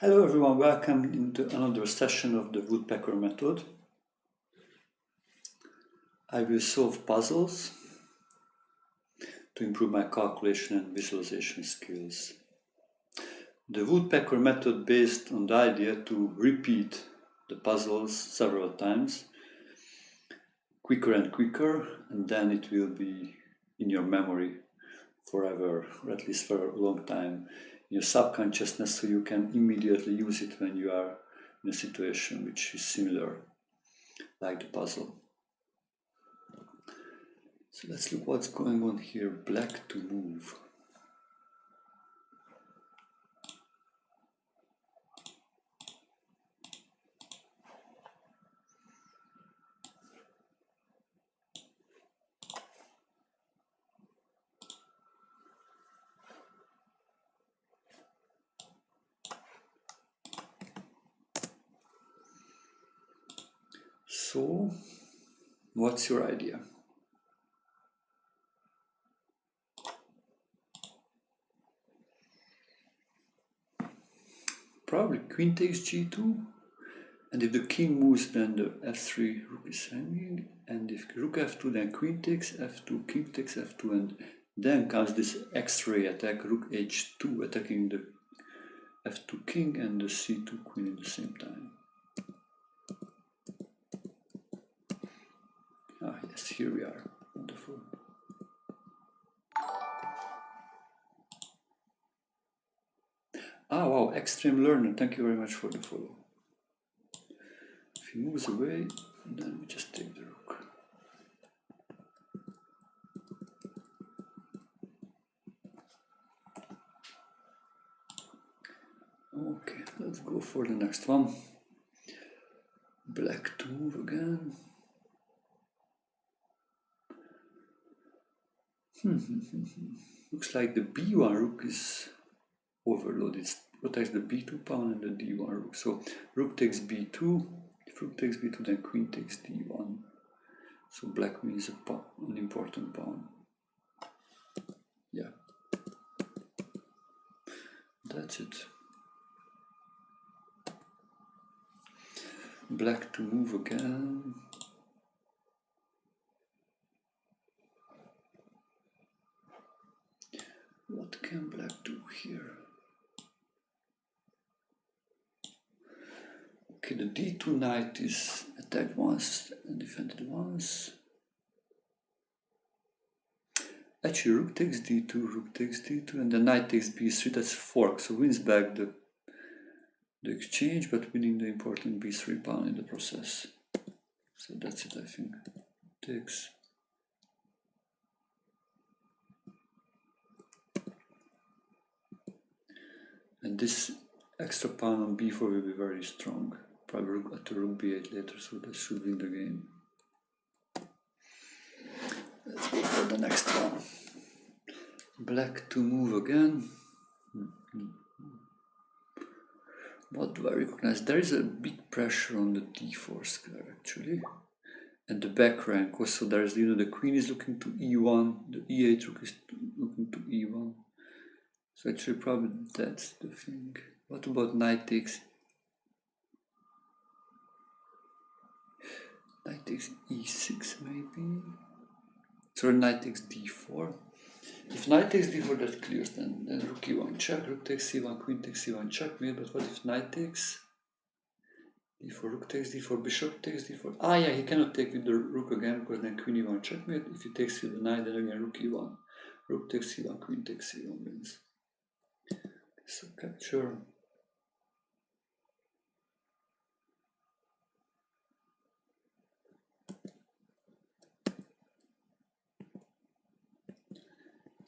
Hello everyone, welcome into another session of the Woodpecker Method. I will solve puzzles to improve my calculation and visualization skills. The Woodpecker Method based on the idea to repeat the puzzles several times, quicker and quicker, and then it will be in your memory forever, or at least for a long time, in your subconsciousness, so you can immediately use it when you are in a situation which is similar, like the puzzle. So let's look what's going on here. Black to move. So, what's your idea? Probably queen takes g2, and if the king moves, then the f3 rook is hanging, and if rook f2, then queen takes f2, king takes f2, and then comes this x-ray attack, rook h2, attacking the f2 king and the c2 queen at the same time. Ah yes, here we are. Wonderful. Ah wow, extreme learner, thank you very much for the follow. If he moves away, then we just take the rook. Okay, let's go for the next one. Black to move again. Looks like the b1 rook is overloaded. It protects the b2 pawn and the d1 rook. So rook takes b2. If rook takes b2, then queen takes d1. So black wins an important pawn. Yeah. That's it. Black to move again. What can black do here? Okay, the d2 knight is attacked once and defended once. Actually, rook takes d2, rook takes d2, and the knight takes b3. That's fork, so wins back the exchange, but winning the important b3 pawn in the process. So that's it, I think. Takes. And this extra pawn on b4 will be very strong. Probably rook to rook b8 later, so that should win the game. Let's go for the next one. Black to move again. What do I recognize? There is a big pressure on the d4 square actually. And the back rank also, there's, the queen is looking to e1, the e8 rook is looking to e1. So actually probably that's the thing. What about knight takes? Knight takes e6 maybe? So knight takes d4. If knight takes d4, that clears, then rook e1 check, rook takes c1, queen takes c1 checkmate. But what if knight takes d4, rook takes d4, bishop takes d4? Ah yeah, he cannot take with the rook again, because then queen e1 checkmate. If he takes with the knight, then again rook e1. Rook takes c1, queen takes c1 wins. So capture.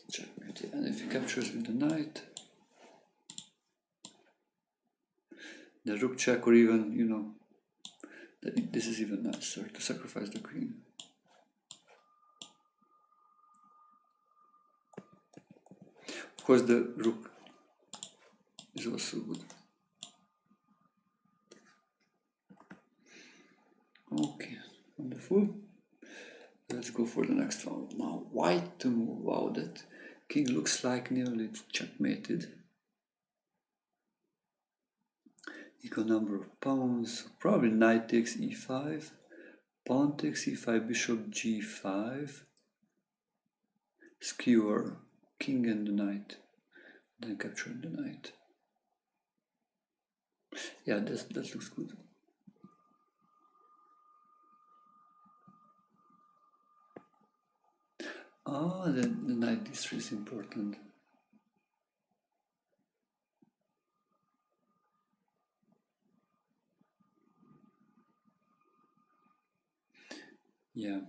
Checkmate, yeah. And if he captures with the knight, the rook check, or even, this is even nicer, to sacrifice the queen. Of course, the rook is also good. Okay, wonderful. Let's go for the next one. Now, white to move. Wow, that king looks like nearly checkmated. equal number of pawns. Probably knight takes e5, pawn takes e5, bishop g5, skewer, king and the knight, then capturing the knight. Yeah, that looks good. Ah, the knight d3 is important. Yeah.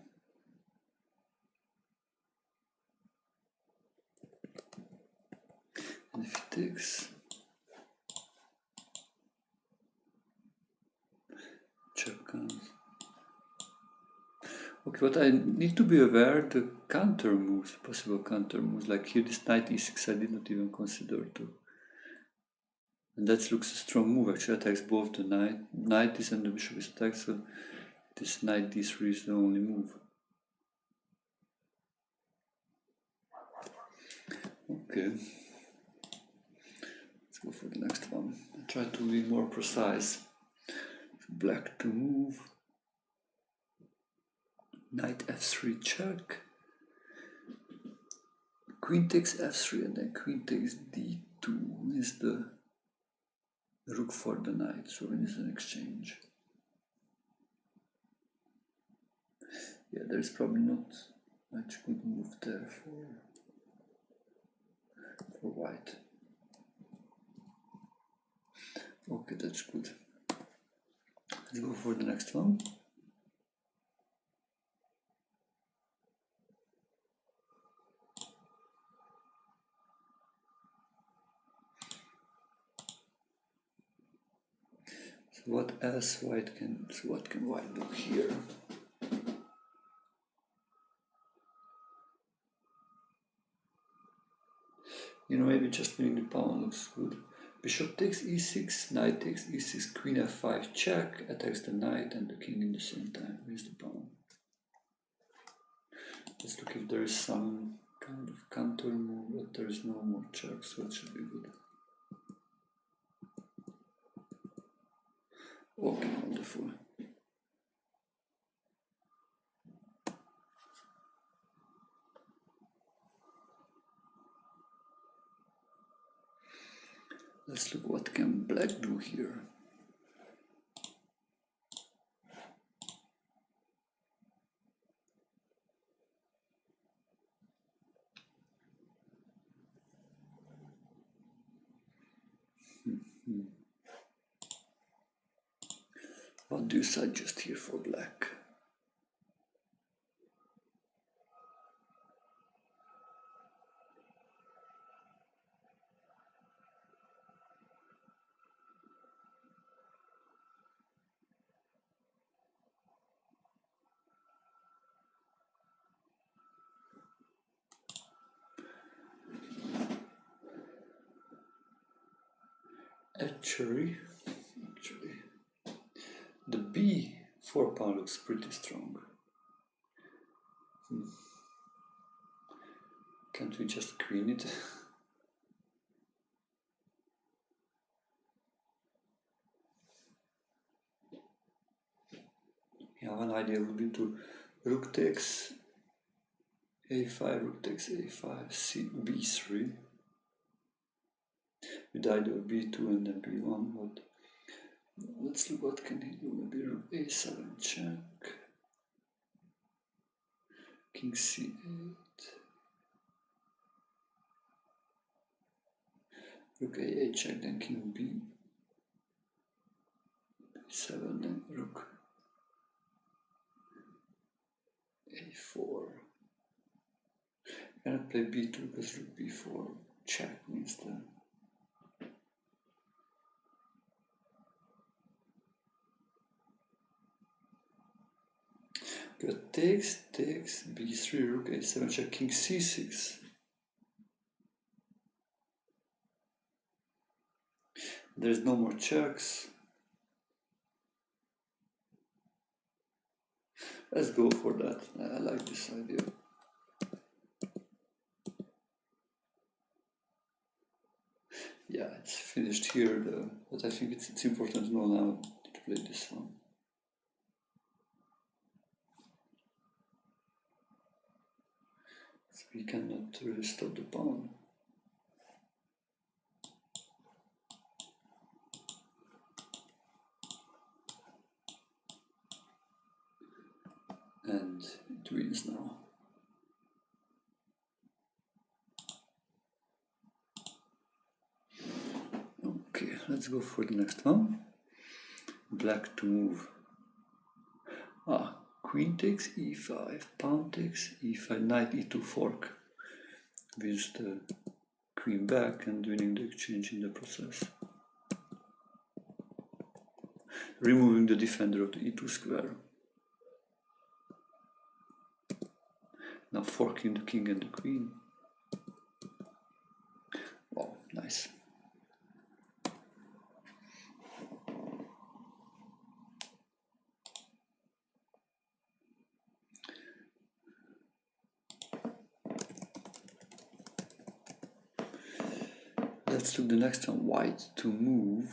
And if he takes, check comes. Okay, but I need to be aware the counter moves, possible counter moves. Like here, this knight e6, I did not even consider to. And that looks a strong move. Actually, attacks both the knight is and the bishop is attacked. So this knight d3 is the only move. Okay. Let's go for the next one. I'll try to be more precise. Black to move. Knight f3 check. Queen takes f3 and then queen takes d2 is the rook for the knight, so it is an exchange. Yeah, there is probably not much good move there for white. Okay, that's good. Let's go for the next one. So what else white can? So what can white do here? You know, maybe just winning the pawn looks good. Bishop takes e6, knight takes e6, queen f5 check, attacks the knight and the king at the same time. Where's the pawn? Let's look if there is some kind of counter move, but there is no more check, so it should be good. Okay, wonderful. Let's look what can black do here. What do you suggest here for black? Actually, the b4 pawn looks pretty strong. Can't we just queen it? Yeah, one idea would be to rook takes a5, rook takes a5, b3. With either b2 and then b1, but let's look what can he do. Maybe rook a7 check, king c8, rook a8 check, then king b7, then rook a4. Cannot play b2 because rook b4 check means the good takes b3, rook a7 check, king c6. There's no more checks. Let's go for that. I like this idea. Yeah, it's finished here, but I think it's important to know now to play this one. So we cannot really stop the pawn. And it wins now. Okay, let's go for the next one. Black to move. Queen takes e5, pawn takes e5, knight e2 fork. Wins the queen back and winning the exchange in the process. Removing the defender of the e2 square. Now forking the king and the queen. Wow, nice. Let's look the next one. White to move.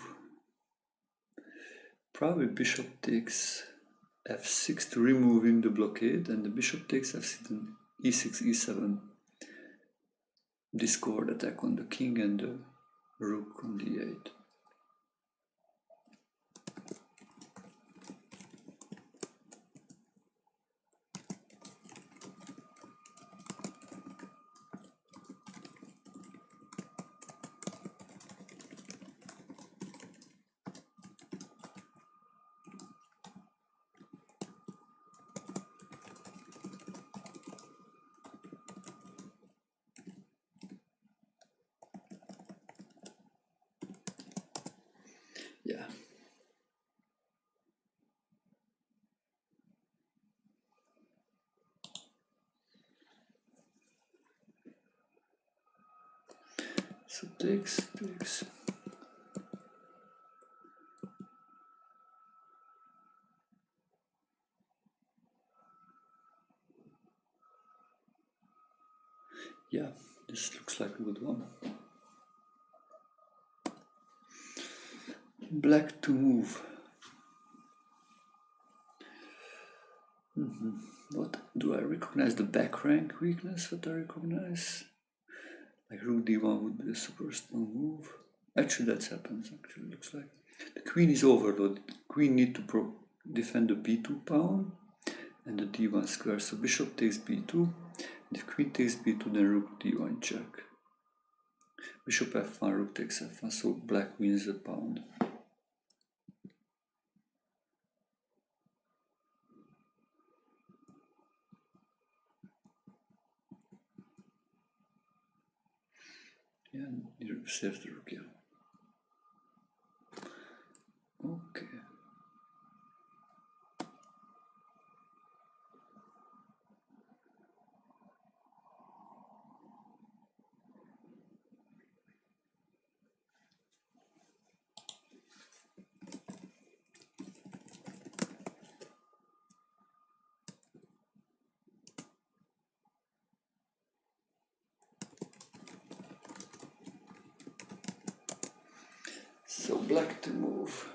Probably bishop takes f6 to removing the blockade, and the bishop takes f6 and e6, e7. Discord attack on the king and the rook on d8. Yeah. So takes. Yeah, this looks like a good one. Black to move. What do I recognize? The back rank weakness that I recognize? Like rook d1 would be a super strong move. Actually, that happens. Actually, looks like the queen is overloaded. The queen need to defend the b2 pawn and the d1 square. So bishop takes b2. And if queen takes b2, then rook d1 check. Bishop f1, rook takes f1. So black wins the pawn. Yeah, and you save the rook, yeah. Okay. So black to move.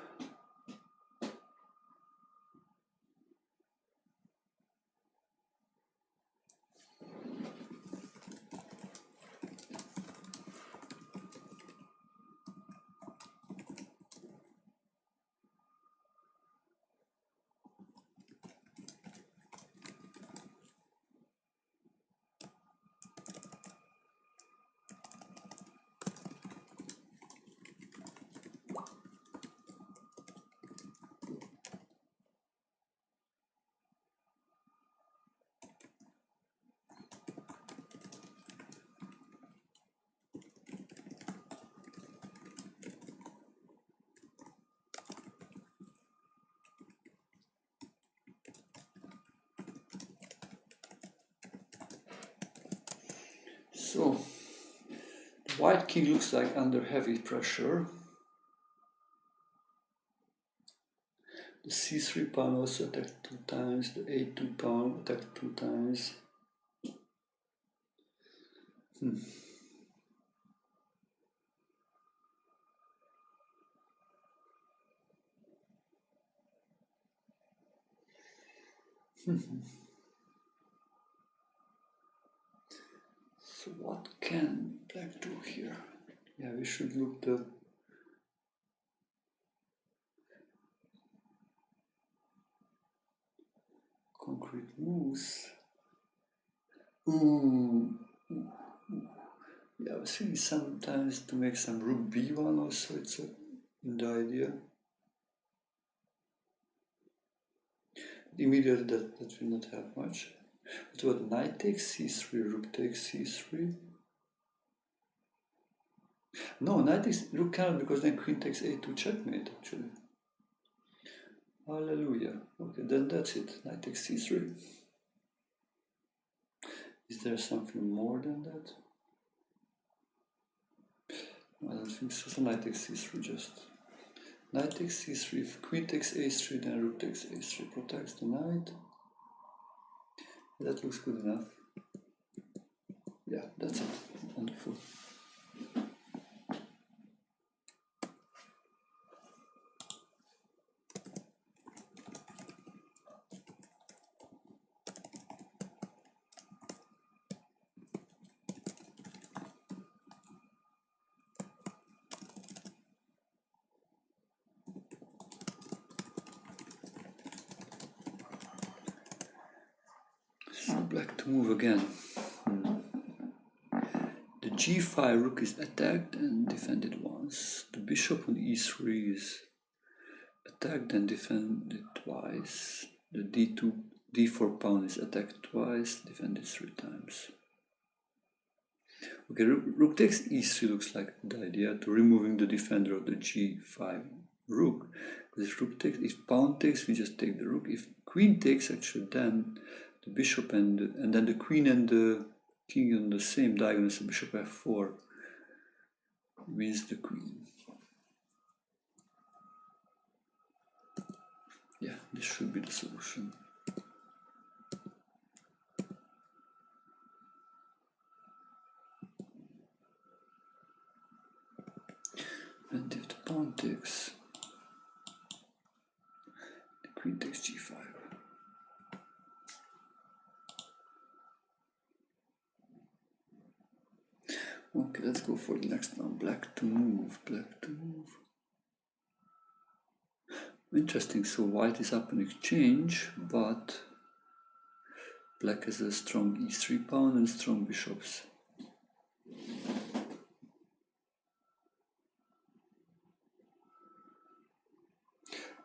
So the white king looks like under heavy pressure. The c3 pawn also attacked 2 times, the a2 pawn attacked 2 times. So what can black do here? Yeah, we should look the concrete moves. Ooh. Yeah, I was thinking sometimes to make some rook b1 also, it's in the idea. Immediately that will not help much. But what, knight takes c3, rook takes c3? No, knight takes, rook cannot, because then queen takes a2 checkmate actually. Hallelujah. Okay, then that's it. Knight takes c3. Is there something more than that? I don't think so. So knight takes c3 just. Knight takes c3. If queen takes a3, then rook takes a3. Protects the knight. That looks good enough. Yeah, that's it. Wonderful. So black to move again. The g5 rook is attacked and defended once. The bishop on e3 is attacked and defended twice. The d4 pawn is attacked twice, defended 3 times. Okay, rook takes e3 looks like the idea to removing the defender of the g5 rook. Because if pawn takes, we just take the rook. If queen takes, actually, then the bishop and then the queen and the king on the same diagonal as the bishop f4 wins the queen. Yeah, this should be the solution. And if the pawn takes, the queen takes g5. Okay, let's go for the next one. Black to move, black to move. Interesting, so white is up in exchange, but black has a strong e3 pawn and strong bishops.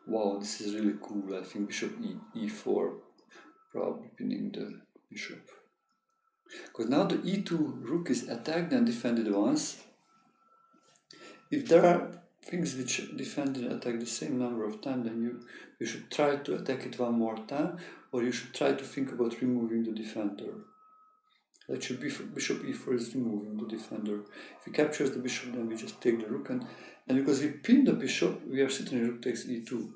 Wow, this is really cool. I think bishop e4, probably pinning the bishop. Because now the e2 rook is attacked and defended once. If there are things which defend and attack the same number of times, then you should try to attack it one more time, or you should try to think about removing the defender. Actually, bishop e4 is removing the defender. If he captures the bishop, then we just take the rook, and because we pin the bishop, we are sitting in rook takes e2.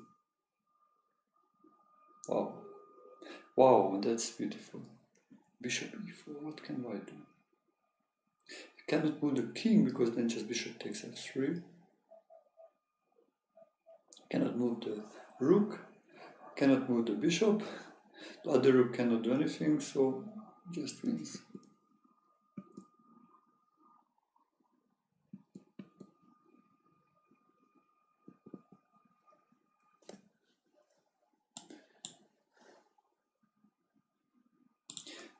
Wow. Wow, that's beautiful. Bishop e4, what can white do? You cannot move the king, because then just bishop takes f3. Cannot move the rook, cannot move the bishop. The other rook cannot do anything, so just wins.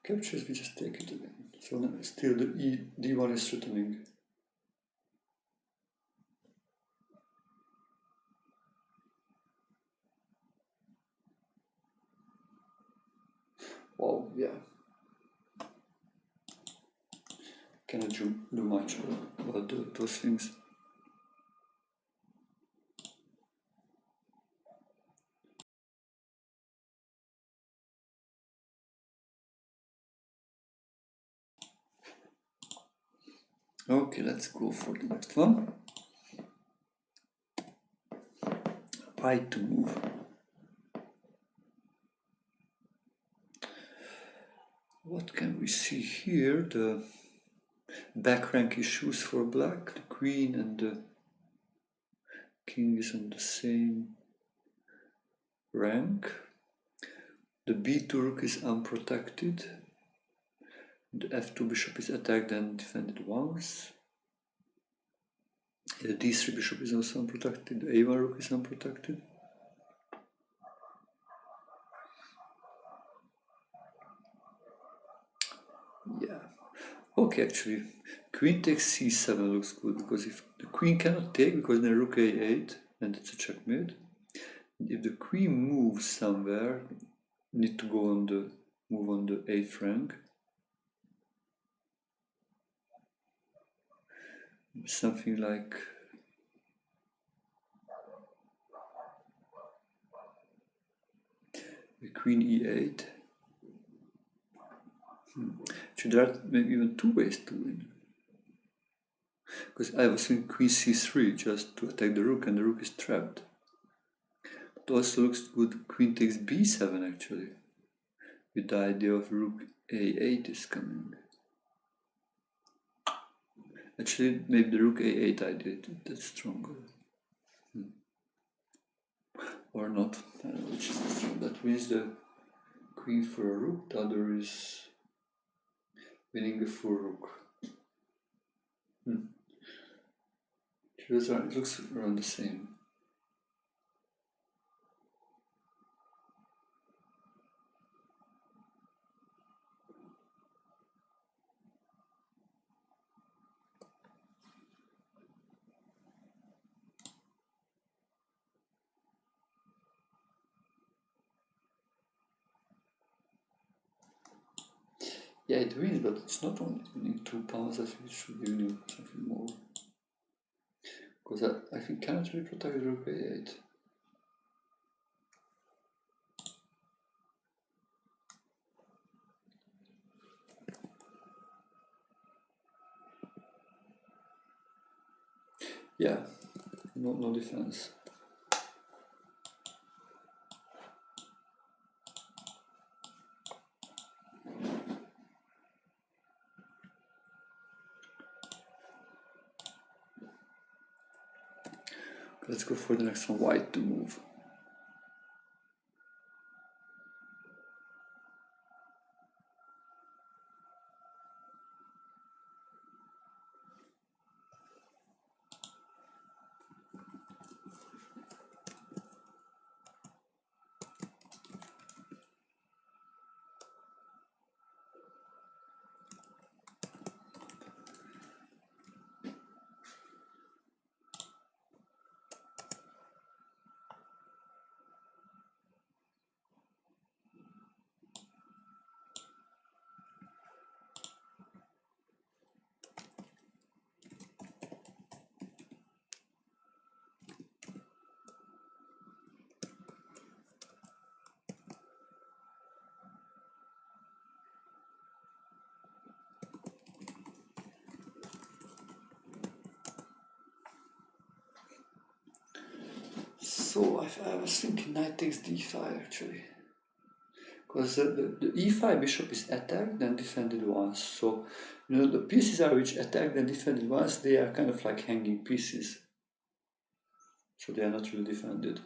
Captures, we just take it again. So now still the d1 is threatening. Wow, yeah. Cannot do much about those things. Okay, let's go for the next one. White to move. What can we see here? The back rank issues for black. The queen and the king is on the same rank. The b2 rook is unprotected. The f2 bishop is attacked and defended once. The d3 bishop is also unprotected. The a1 rook is unprotected. Yeah. Okay, actually, queen takes c7 looks good, because if the queen cannot take, because then rook a8, and it's a checkmate. If the queen moves somewhere, need to go on the move on the 8th rank. Something like the queen e8. Actually, there are maybe even two ways to win. Because I was thinking queen c3 just to attack the rook, and the rook is trapped. It also looks good, queen takes b7 actually, with the idea of rook a8 is coming. Actually, maybe the rook a8 idea, that's stronger. Or not, I don't know which is the strong. That wins the queen for a rook, the other is winning a full rook. It looks around the same. Yeah, it wins, but it's not only winning 2 pawns, I think it should be winning something more. Because I think cannot really protect the rook a8. Yeah, no defense. Let's go for the next one, white to move. So I was thinking knight takes d5 actually. Because the e5 bishop is attacked and defended once. So, the pieces are which attacked and defended once, they are kind of like hanging pieces. So they are not really defended.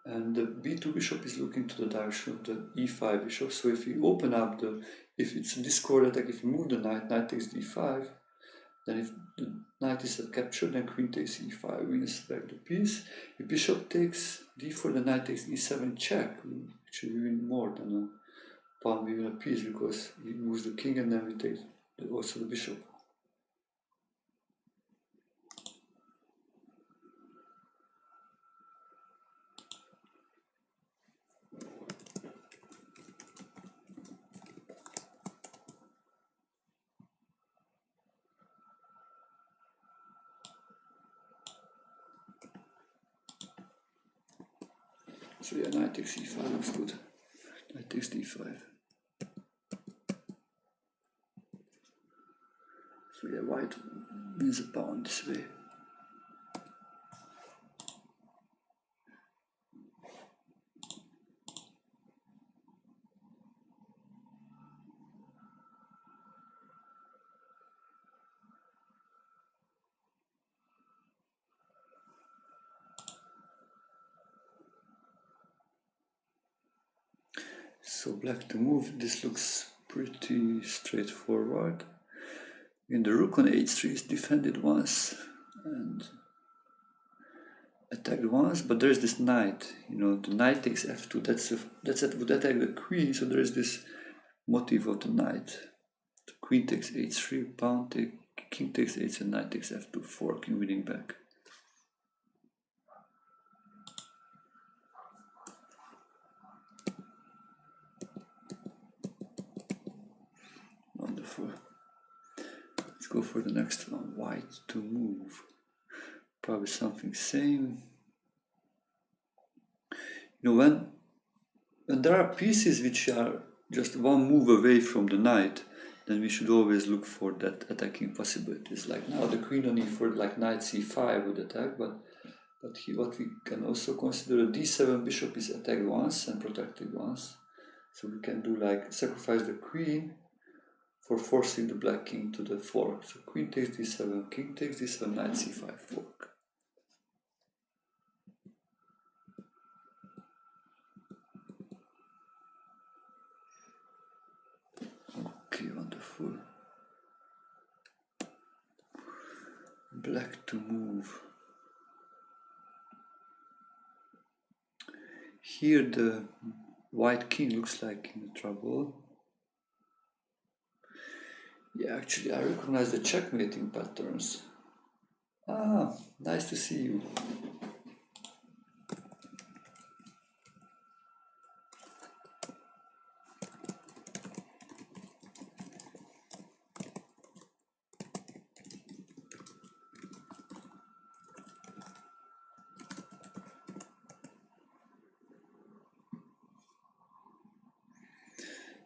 And the b2 bishop is looking to the direction of the e5 bishop. So if you open up if it's a discord attack, if you move the knight takes d5, then if the knight is captured, then queen takes e5, wins back the piece. If bishop takes d4, the knight takes e7 check. We actually win more than a pawn, we win a piece, because he moves the king and then we take also the bishop. So yeah, knight takes e5 looks good. Knight takes d5. So yeah, white wins a pawn this way. So black to move, this looks pretty straightforward. And the rook on h3 is defended once and attacked once, but there's this knight, you know, the knight takes f2, that would attack the queen, so there's this motive of the knight. The queen takes h3, pawn take, king takes h, and knight takes f2, fork in winning back. Wonderful. Let's go for the next one. White to move. Probably something same. You know, when there are pieces which are just one move away from the knight, then we should always look for that attacking possibilities. Like now the queen on e4, like knight c5 would attack, but what we can also consider, a d7 bishop is attacked once and protected once. So we can do like sacrifice the queen for forcing the black king to the fork. So queen takes d7, king takes d7, knight c5, fork. Okay, wonderful. Black to move. Here the white king looks like in trouble. Yeah, actually I recognize the checkmating patterns. Ah, nice to see you.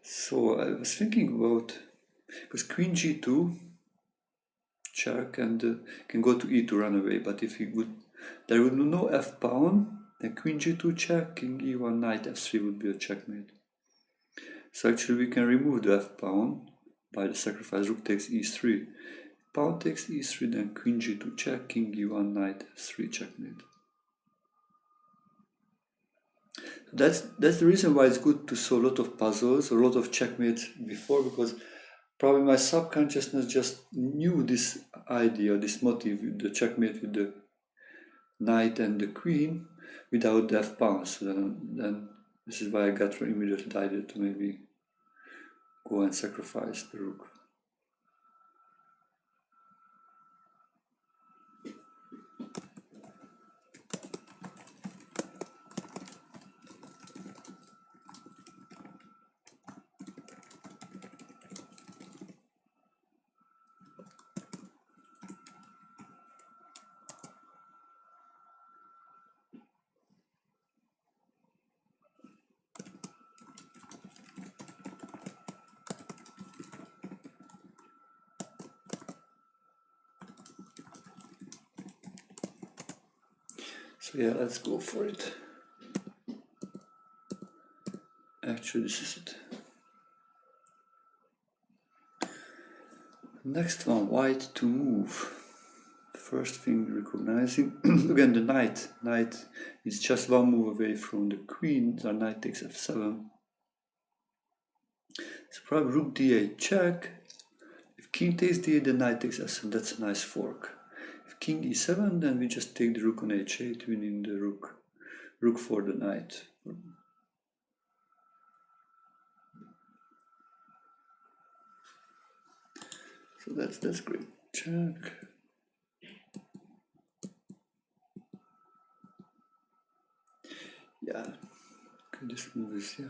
So I was thinking about, because queen g2 check and can go to e to run away, but if he would, there would be no f pawn, then queen g2 check, king e1, knight f3 would be a checkmate. So actually we can remove the f pawn by the sacrifice, rook takes e3, pawn takes e3, then queen g2 check, king e1, knight f3 checkmate. That's the reason why it's good to solve a lot of puzzles, a lot of checkmates before, because probably my subconsciousness just knew this idea, this motive, the checkmate with the knight and the queen without the f pawn. So then this is why I got immediately the idea to maybe go and sacrifice the rook. So yeah, let's go for it. Actually, this is it. Next one, white to move. First thing, recognizing again the knight. Knight is just one move away from the queen. The knight takes f7. So probably rook d8 check. If king takes d8, the knight takes f7. That's a nice fork. If king e7, then we just take the rook on h8, winning the rook for the knight. So that's great. Check. Yeah, this move is, yeah.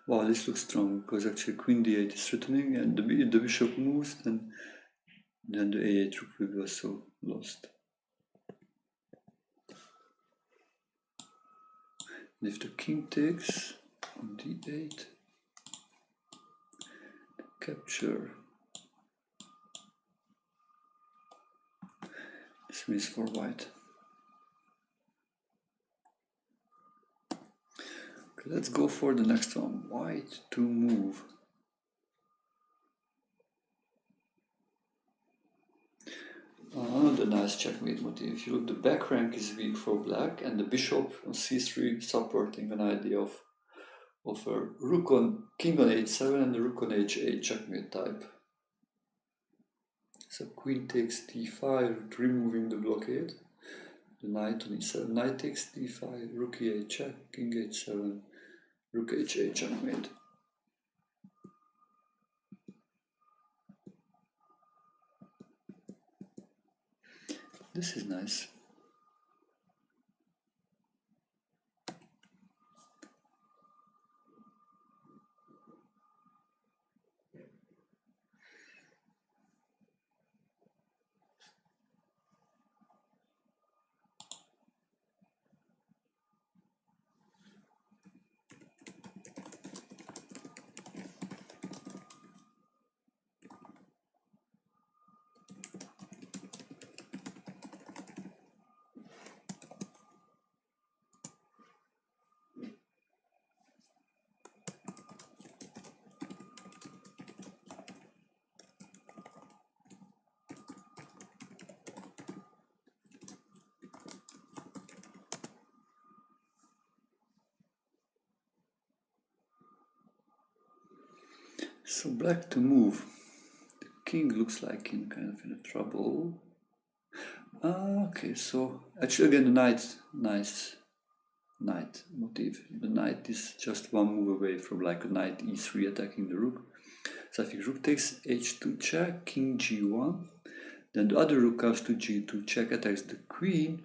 Wow, this looks strong, because actually queen d8 is threatening, and the bishop moves, then the a8 rook will be also lost. And if the king takes on d8, capture. This means for white. Okay, let's go for the next one. White to move. Another nice checkmate motif. If you look, the back rank is weak for black, and the bishop on c3 supporting an idea of of a rook on king on h7 and the rook on h8 checkmate type. So queen takes d5, removing the blockade. The knight on e7, knight takes d5, rook e8 check, king h7, rook h8 checkmate. This is nice. So black to move. The king looks like in kind of in trouble. Okay, so actually again the knight, nice knight motif. The knight is just one move away from like a knight e3 attacking the rook. So I think rook takes h2 check, king g1. Then the other rook comes to g2 check, attacks the queen.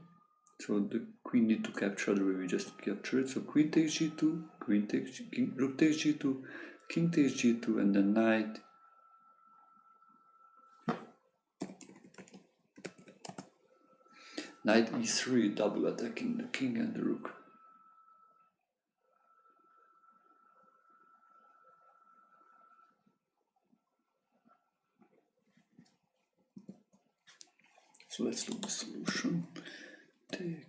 So the queen need to capture the way we just captured. So queen takes g2, queen takes king, rook takes g2, king takes g2, and then knight. Knight e3, double attacking the king and the rook. So let's look at the solution. Take.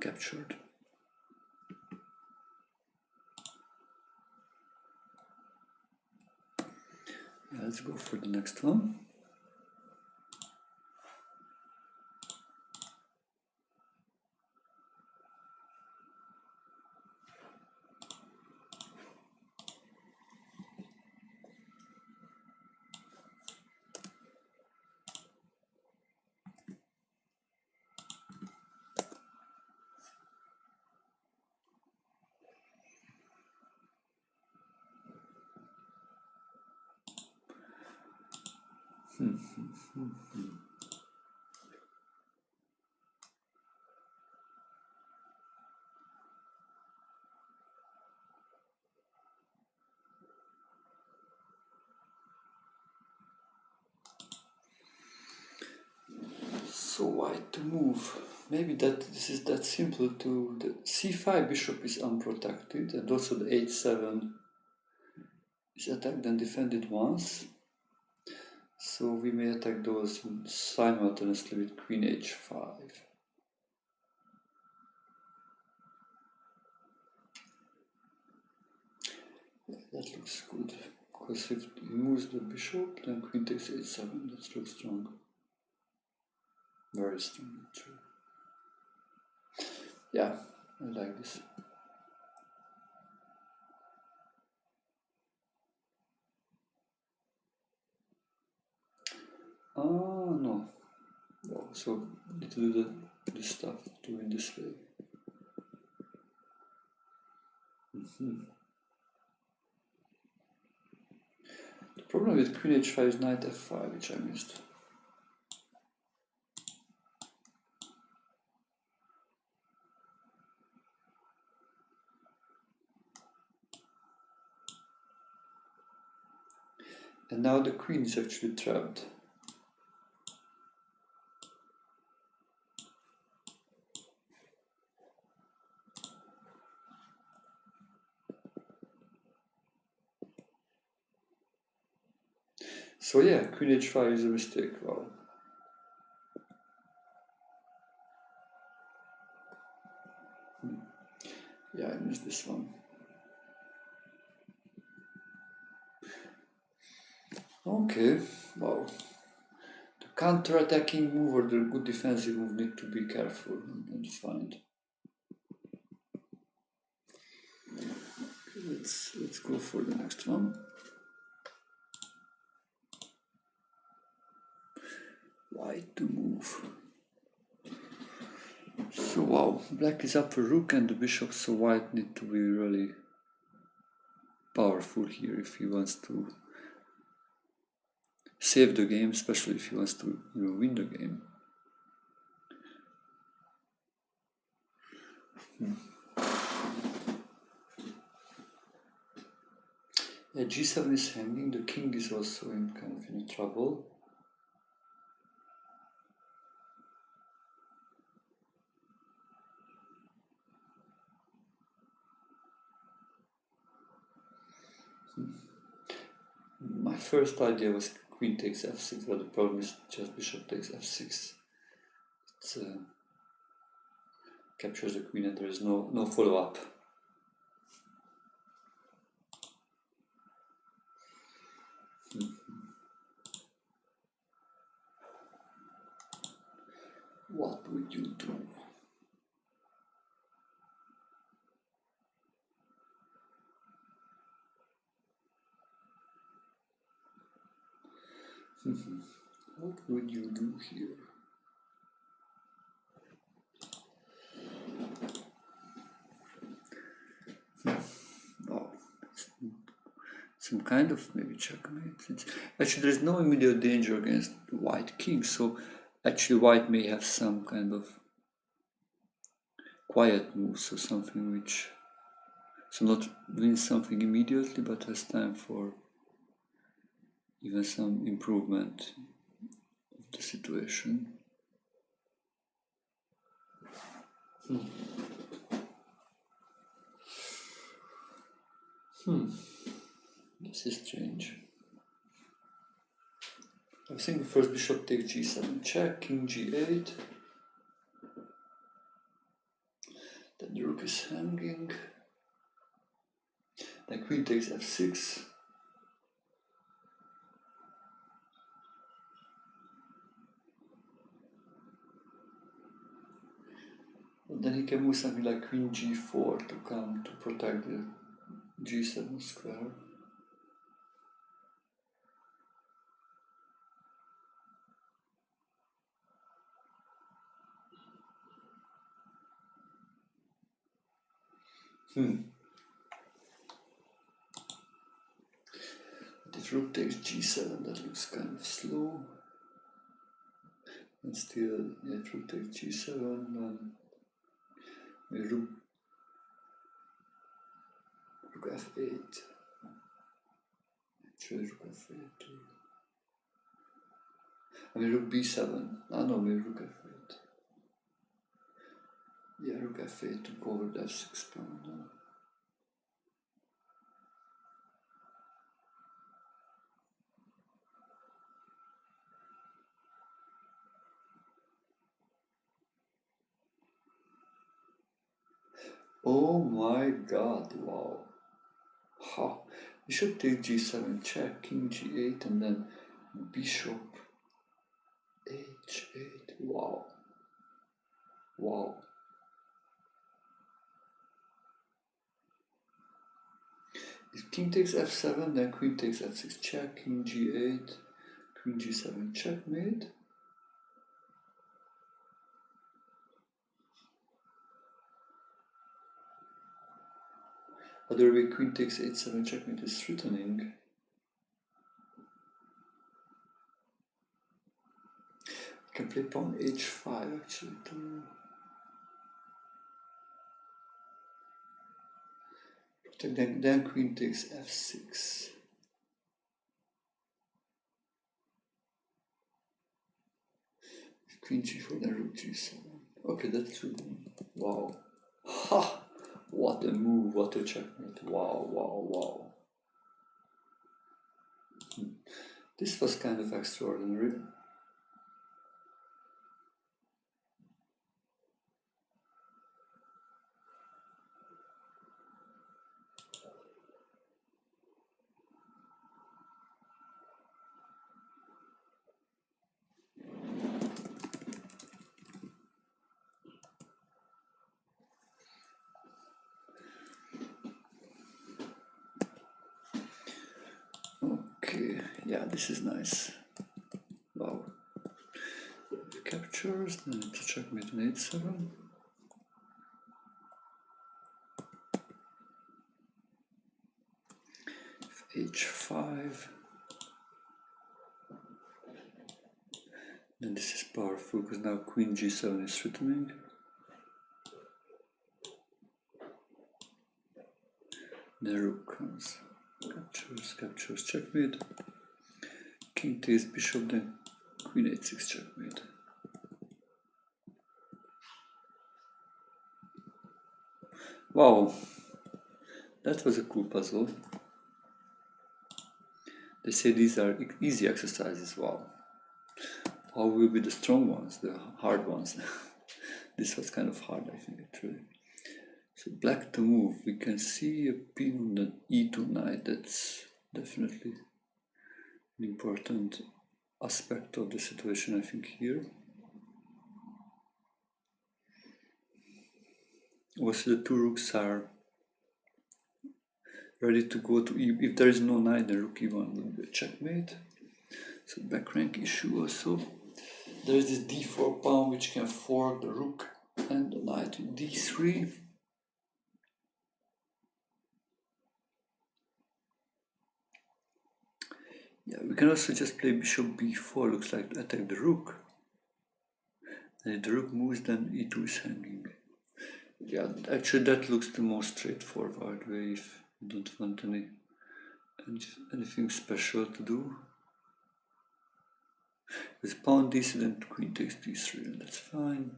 Captured. Yeah, let's go for the next one. So white to move. Maybe this is that simple to the c5 bishop is unprotected, and also the h7 is attacked and defended once. So we may attack those simultaneously with queen h5. Yeah, that looks good. Because if he moves the bishop, then queen takes h7. That looks strong. Very strong, actually. Yeah, I like this. Oh, no. No, so need to do this stuff to win this way. The problem with queen h5 is knight f5, which I missed. And now the queen is actually trapped. So yeah, queen h5 is a mistake. Wow. Yeah, I missed this one. Okay, wow. The counter-attacking move or the good defensive move need to be careful and find. Okay, let's go for the next one. White to move. So wow, black is up for rook and the bishop, so white need to be really powerful here if he wants to save the game, especially if he wants to win the game. Yeah, g7 is hanging, the king is also in kind of in trouble. My first idea was queen takes f6, but the problem is just bishop takes f6. It captures the queen and there is no follow-up. What would you do? What would you do here? Oh, some kind of maybe checkmate. Actually, there is no immediate danger against white king, so actually white may have some kind of quiet move, so something which, so not wins something immediately, but has time for even some improvement of the situation. This is strange. I think the first bishop takes g7 check, king g8. Then the rook is hanging. Then queen takes f6. And then he can move something like queen g4 to come to protect the g7 square. But if rook takes g7, that looks kind of slow. And still, yeah, if rook takes g7, rook f8. Actually, rook f8 too. I mean, rook b7. Ah, no, maybe rook f8. Yeah, rook f8 to cover the f6 pawn. No. Oh my god, wow. Ha. Bishop takes g7 check, king g8, and then bishop h8. Wow. Wow. If king takes f7, then queen takes f6 check, king g8, queen g7 checkmate. Other way, queen takes h7 checkmate is threatening. I can play pawn h5 actually too. Then queen takes f6. Queen g4, then rook g7. Okay, that's true. Wow. Ha! What a move, what a checkmate. Wow, wow, wow. This was kind of extraordinary. Okay, yeah, this is nice. Wow. Captures, then it's checkmate on h7. H5. Then this is powerful because now queen g7 is threatening. The rook comes. Captures, captures, checkmate. King takes bishop, then queen h6 checkmate. Wow, that was a cool puzzle. They say these are easy exercises. Wow. How will be the strong ones, the hard ones? This was kind of hard, I think, actually. So black to move. We can see a pin on the e2 knight. That's definitely an important aspect of the situation, I think, here. Also, the two rooks are ready to go to e. If there is no knight, then rook e1 will be a checkmate. So back rank issue also. There is this d4 pawn which can fork the rook and the knight to d3. Yeah, we can also just play bishop b4, looks like to attack the rook. And if the rook moves, then e2 is hanging. Yeah, actually that looks the most straightforward way if you don't want anything special to do. With pawn d3, then queen takes d3, and that's fine.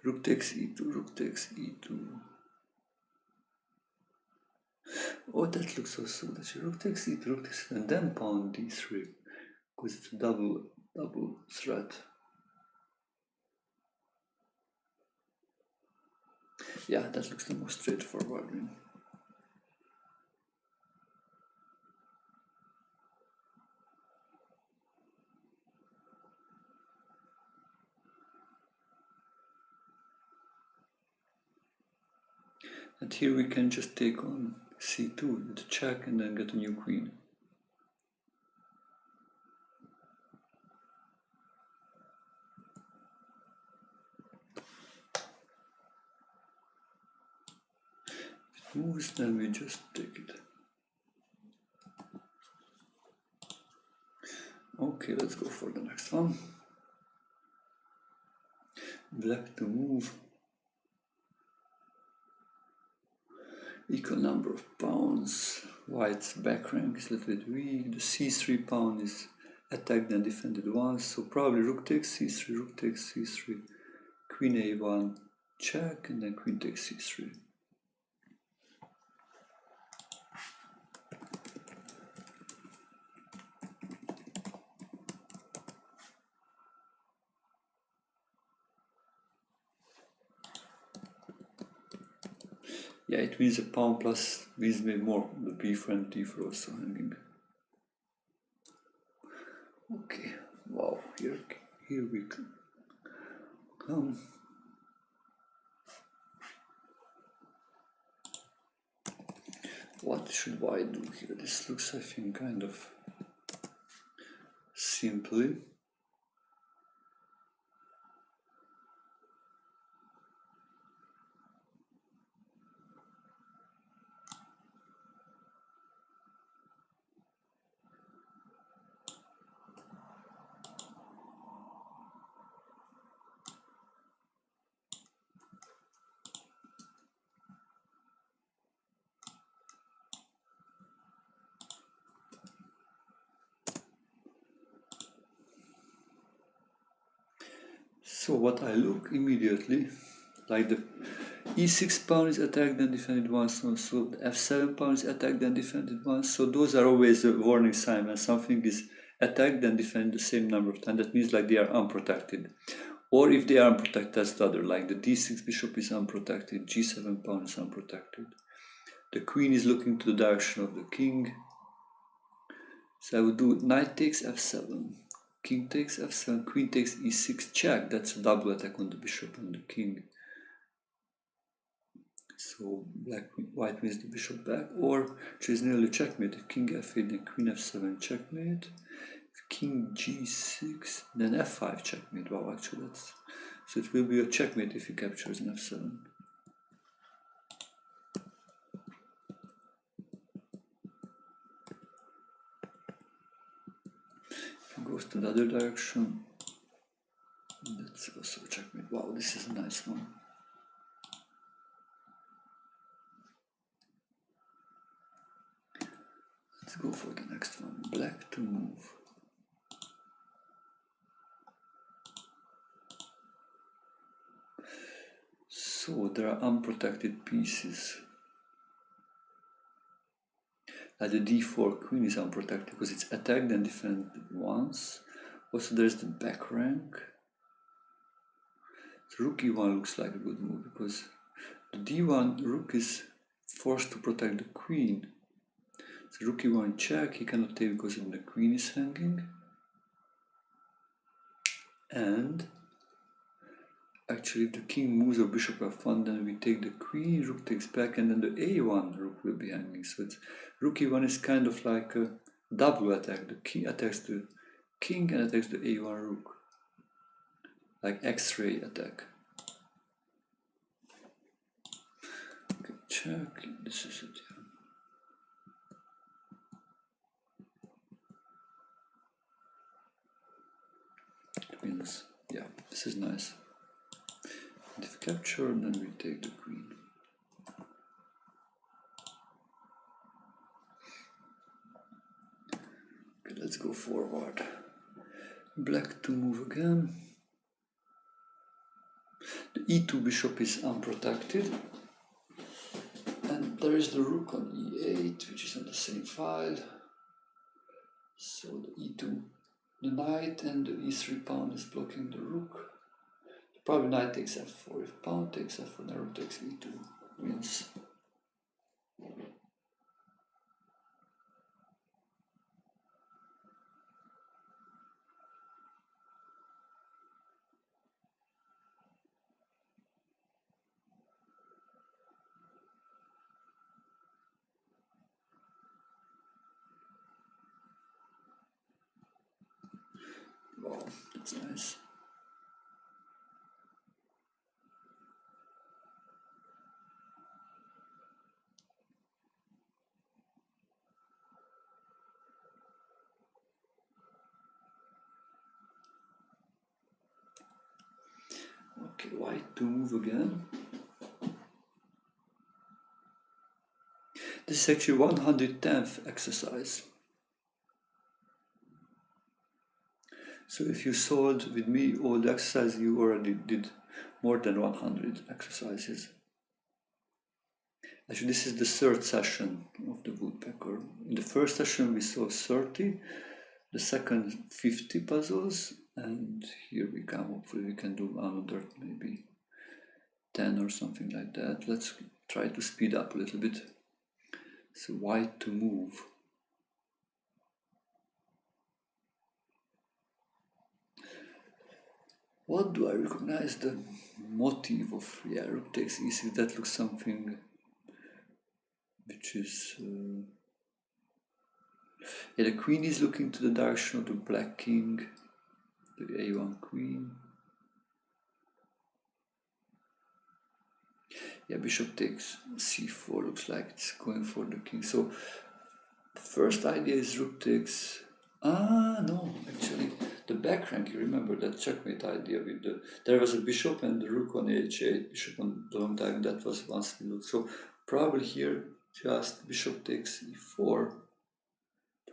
Rook takes e2, rook takes e2. Oh, that looks also good. Rook takes e2, rook takes e2, and then pawn d3, because it's a double threat. Yeah, that looks the most straightforward one. And here we can just take on c2 with a check and then get a new queen. If it moves, then we just take it. Okay, let's go for the next one. Black to move. Equal number of pawns. White's back rank is a little bit weak. The c3 pawn is attacked and defended once, so probably rook takes c3, rook takes c3, queen a1, check, and then queen takes c3. Yeah, it means a pawn plus means maybe more, the b4 and d4 also hanging. Okay, wow, here we come. What should I do here? This looks, I think, kind of simply. So what I look immediately, like the e6 pawn is attacked and defended once, so the f7 pawn is attacked and defended once, so those are always a warning sign when something is attacked and defended the same number of times. That means like they are unprotected. Or if they are unprotected, that's the other, like the d6 bishop is unprotected, g7 pawn is unprotected. The queen is looking to the direction of the king. So I would do knight takes f7. King takes f7, queen takes e6 check. That's a double attack on the bishop and the king. So white wins the bishop back, or she's nearly checkmate. If king f8, then queen f7 checkmate. If king g6, then f5 checkmate. Wow, actually that's... So it will be a checkmate if he captures an f7. If he goes to the other direction, that's also a checkmate. Wow, this is a nice one. Let's go for the next one. Black to move. So there are unprotected pieces. Like the d4 queen is unprotected because it's attacked and defended once. Also there's the back rank. So rook e1 looks like a good move because the d1 rook is forced to protect the queen. So rook e1 check, he cannot take because the queen is hanging. And actually if the king moves or bishop f1, then we take the queen, rook takes back, and then the a1 rook will be hanging. So it's rook e1 is kind of like a double attack. The king attacks the king and attacks the a1 rook. Like X-ray attack. Okay, check. This is it. Yeah. Queens. Yeah, this is nice. And if captured, then we take the queen. Okay, let's go forward. Black to move again. The e2 bishop is unprotected. And there is the rook on e8, which is on the same file. So the e2, the knight and the e3 pawn is blocking the rook. Probably knight takes f4. If pawn takes f4, then rook takes e2. Wins. Wow, that's nice. Okay, white to move again. This is actually 110th exercise. So if you solved with me all the exercises, you already did more than 100 exercises. Actually, this is the third session of the Woodpecker. In the first session, we solved 30, the second 50 puzzles, and here we come. Hopefully we can do another maybe 10 or something like that. Let's try to speed up a little bit. So white to move. What do I recognize? The motif of, yeah, rook takes e6. That looks something which is... yeah, the queen is looking to the direction of the black king, the a1 queen. Yeah, bishop takes c4, looks like it's going for the king. So first idea is rook takes... no, actually, the back rank, you remember that checkmate idea with the... There was a bishop and the rook on h8, bishop on the long diagonal, that was once we looked. So probably here, just bishop takes e4,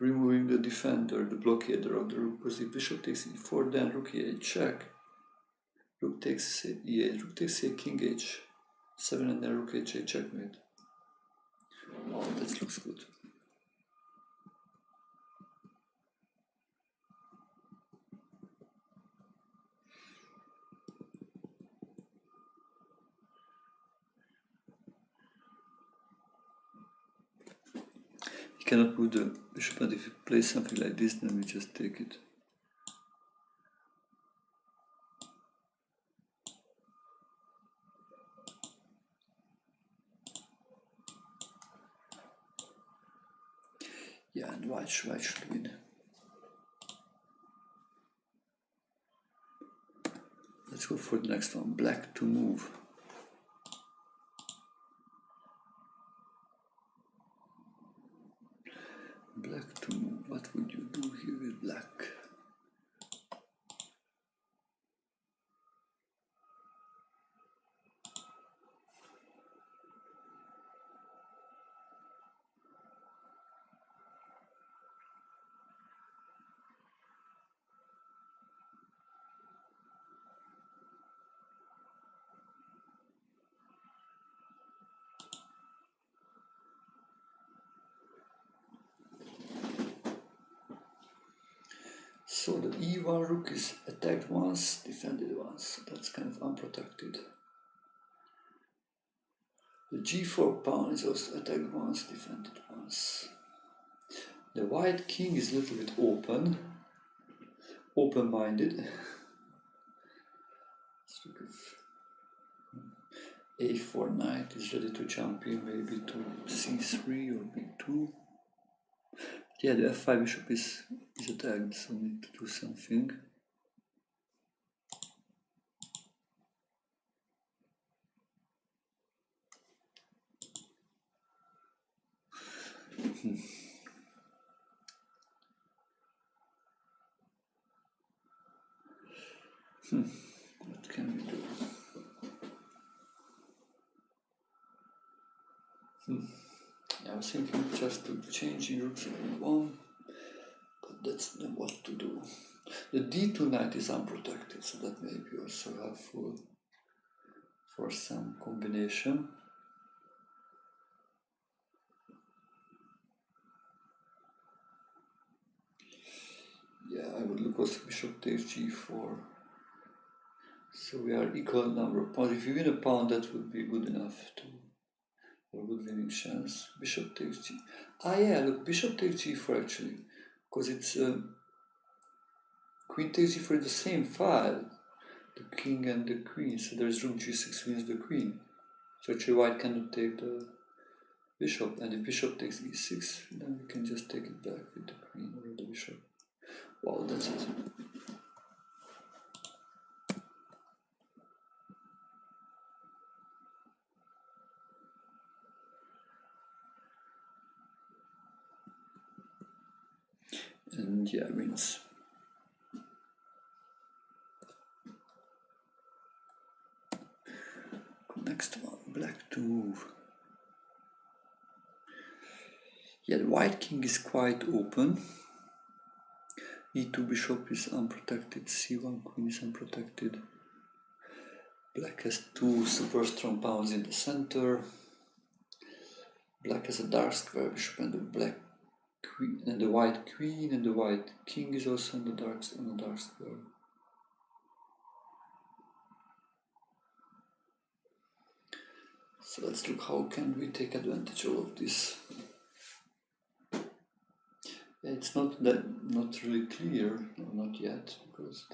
removing the defender, the blockader of the rook, because if bishop takes e4, then rook e8 check, rook takes e8, rook takes a king h7, and then rook h8 checkmate. Oh, that looks good. You cannot move the bishop, but if you play something like this, then we just take it. Yeah, and white should win. Let's go for the next one. Black to move. Black to move. What would you do here with black? So the e1 rook is attacked once, defended once. So that's kind of unprotected. The g4 pawn is also attacked once, defended once. The white king is a little bit open-minded. Let's look if a4 knight is ready to jump in, maybe to c3 or b2. Yeah, the f5 bishop is attacked, so we need to do something. What can we do? I was thinking just to change in rook to e1, but that's not what to do. The d2 knight is unprotected, so that may be also helpful for some combination. Yeah, I would look also bishop takes g4. So we are equal number of pawns. If you win a pawn, that would be good enough to have a good winning chance. Bishop takes g. Ah, yeah, look, bishop takes g4 actually, because it's queen takes g4 is the same file, the king and the queen. So there's rook g6 wins the queen. So actually, white cannot take the bishop, and if bishop takes e6, then we can just take it back with the queen or the bishop. Wow, that's it. And yeah, wins. Next one, black to move. Yeah, the white king is quite open. e2 bishop is unprotected, c1 queen is unprotected. Black has two super strong pawns in the center. Black has a dark square bishop and the black queen and the white queen, and the white king is also on the dark square. So let's look how can we take advantage of this. It's not really clear, no, not yet, because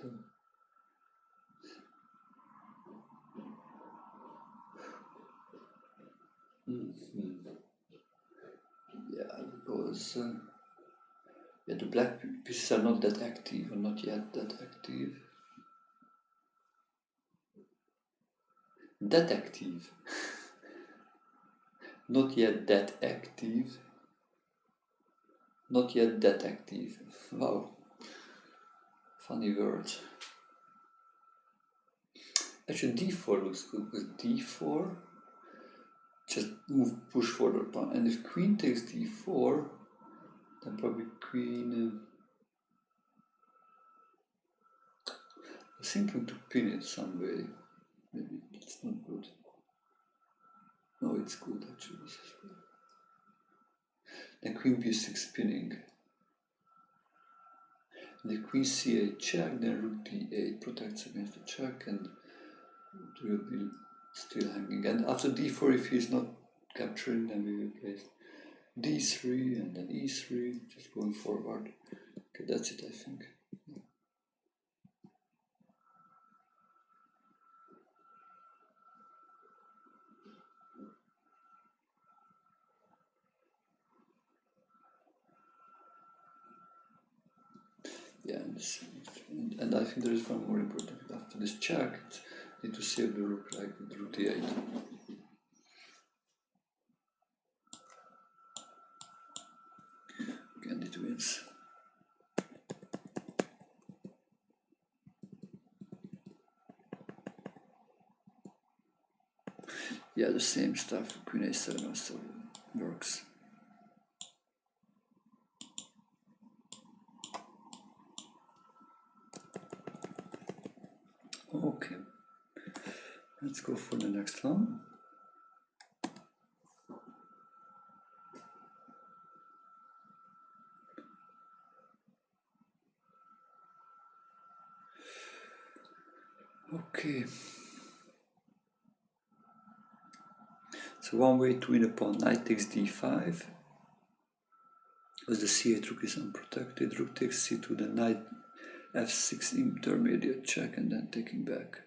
yeah, because yeah, the black pieces are not that active, or not yet that active. That active. Not yet that active. Not yet that active. Wow. Funny words. Actually, d4 looks good with d4. Just push forward pawn. And if queen takes d4, then probably queen. I'm thinking to pin it some way. Maybe it's not good. No, it's good actually. This is good. Then queen b6 pinning. The queen c8 check, then rook d8 protects against the check, and it will be still hanging. And after d4, if he's not capturing, then we will place d3 and then e3, just going forward. Okay, that's it, I think. Yeah, and I think there is one more important. After this check, need to save the rook like with rook d8. And it wins. Yeah, the same stuff. Queen a7 also works. Okay, let's go for the next one. Okay. So one way to win a pawn, knight takes d5. As the c8 rook is unprotected, rook takes c2, then knight f6 intermediate check, and then taking back.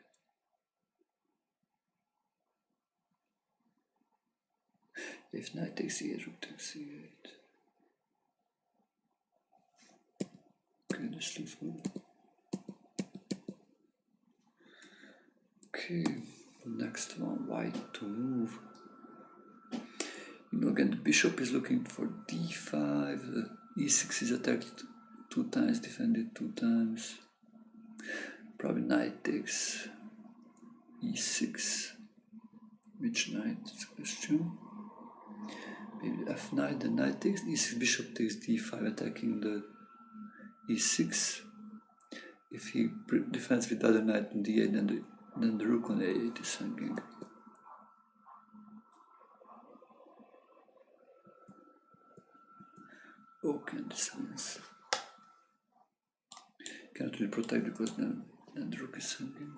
If knight takes e8, rook takes c8. Okay, this looks good. Okay, next one, white to move. You know, again, the bishop is looking for d5, the e6 is attacked 2 times, defended 2 times. Probably knight takes e6. Which knight is the question? Maybe f9, the knight takes e6, bishop takes d5, attacking the e6. If he defends with the other knight on d8, then the rook on a8 is hanging. Okay, this wins. Cannot really protect because then the rook is hanging.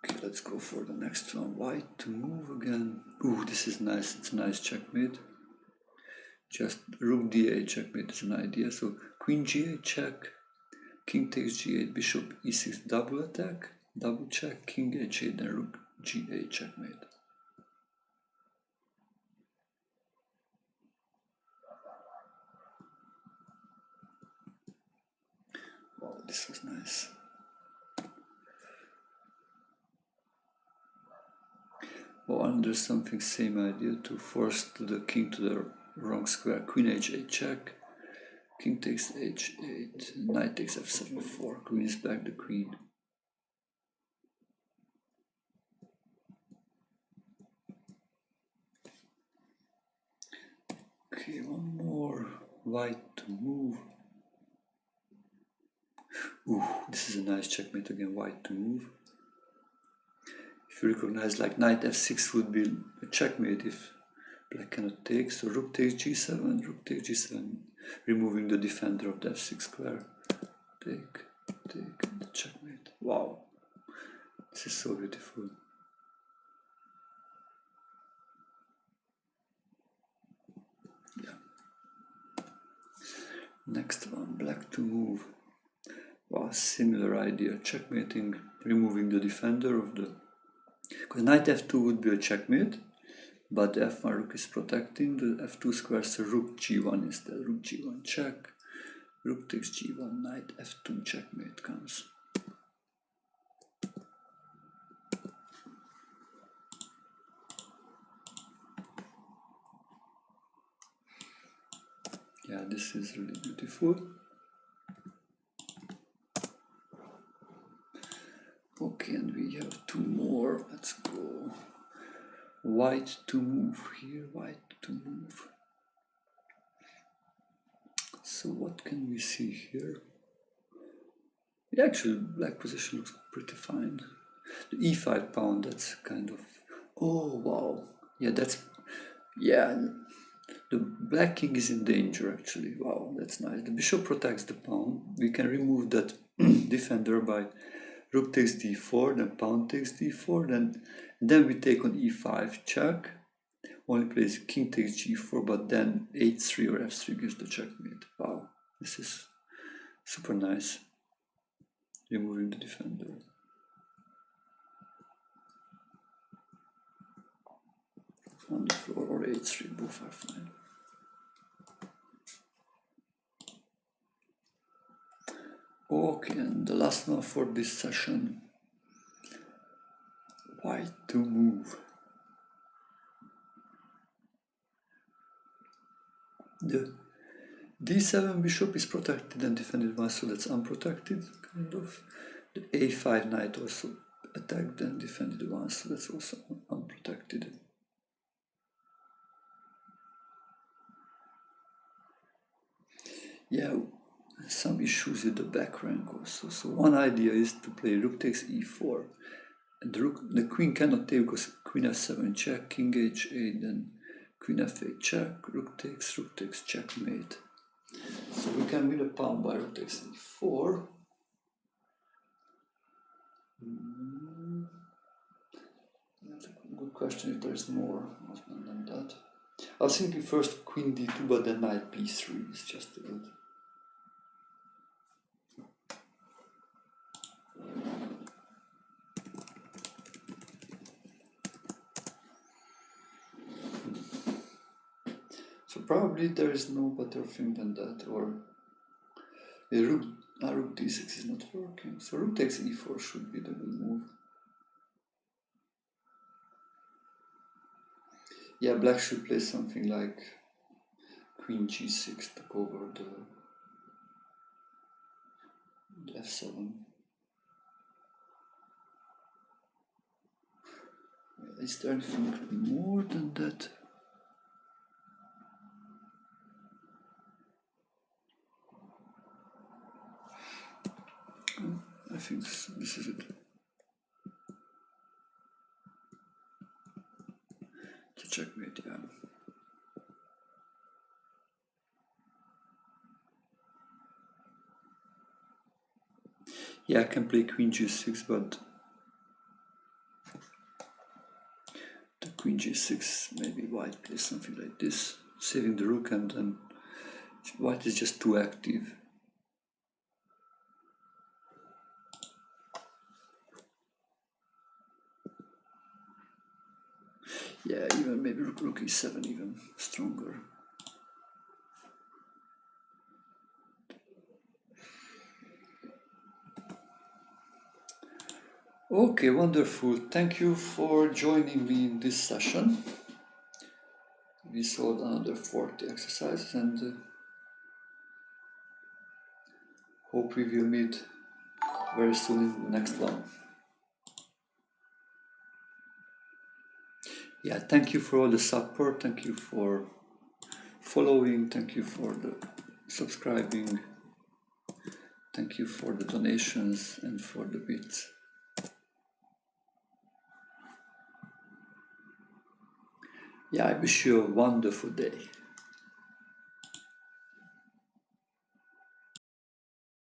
Okay, let's go for the next one. White to move again. Ooh, this is nice. It's a nice checkmate. Just rook d8 checkmate is an idea. So queen g8 check, king takes g8, bishop e6 double attack, double check, king h8, then rook g8 checkmate. Wow, this was nice. Oh, and there's something same idea to force the king to the wrong square. Queen h8 check, king takes h8, knight takes f7 4, queen is back the queen. Okay, one more. White to move. Ooh, this is a nice checkmate again. White to move. If you recognize, like knight f6 would be a checkmate if black cannot take. So rook takes g7, rook takes g7, removing the defender of the f6 square. Take, and checkmate. Wow, this is so beautiful. Yeah. Next one, black to move. Wow, similar idea. Checkmating, removing the defender of the. Because knight f2 would be a checkmate, but the f1 rook is protecting the f2 square, so rook g1 instead. Rook g1 check, rook takes g1, knight f2 checkmate comes. Yeah, this is really beautiful. Okay, and we have 2 more. Let's go. White to move here, white to move. So what can we see here? Yeah, actually, black position looks pretty fine. The e5 pawn, that's kind of. Oh, wow. Yeah, that's. Yeah, the black king is in danger actually. Wow, that's nice. The bishop protects the pawn. We can remove that defender by rook takes d4, then pawn takes d4, then we take on e5 check. Only plays king takes g4, but then h3 or f3 gives the checkmate. Wow, this is super nice. Removing the defender. On the floor or h3, both are fine. Okay, and the last one for this session. White to move. The d7 bishop is protected and defended one, so that's unprotected, kind of. The a5 knight also attacked and defended one, so that's also unprotected. Yeah, some issues with the back rank also. So one idea is to play rook takes e4. And the queen cannot take because queen f7 check, king h8, then queen f8 check, rook takes, checkmate. So we can win a pawn by rook takes e4. That's a good question if there's more than that. I was thinking first queen d2, but then knight b3 is just a bit. So probably there is no better thing than that, or rook d6 is not working. So rook takes e4 should be the good move. Yeah, black should play something like queen g6 to cover the f7. Is there anything more than that? I think this is it. To checkmate, yeah. Yeah, I can play queen g6, but the queen g6, maybe white plays something like this, saving the rook, and then white is just too active. Yeah, even maybe rook e7 even stronger. Okay, wonderful. Thank you for joining me in this session. We solved another 40 exercises, and hope we will meet very soon in the next one. Yeah, thank you for all the support. Thank you for following. Thank you for the subscribing. Thank you for the donations and for the bits. Yeah, I wish you a wonderful day.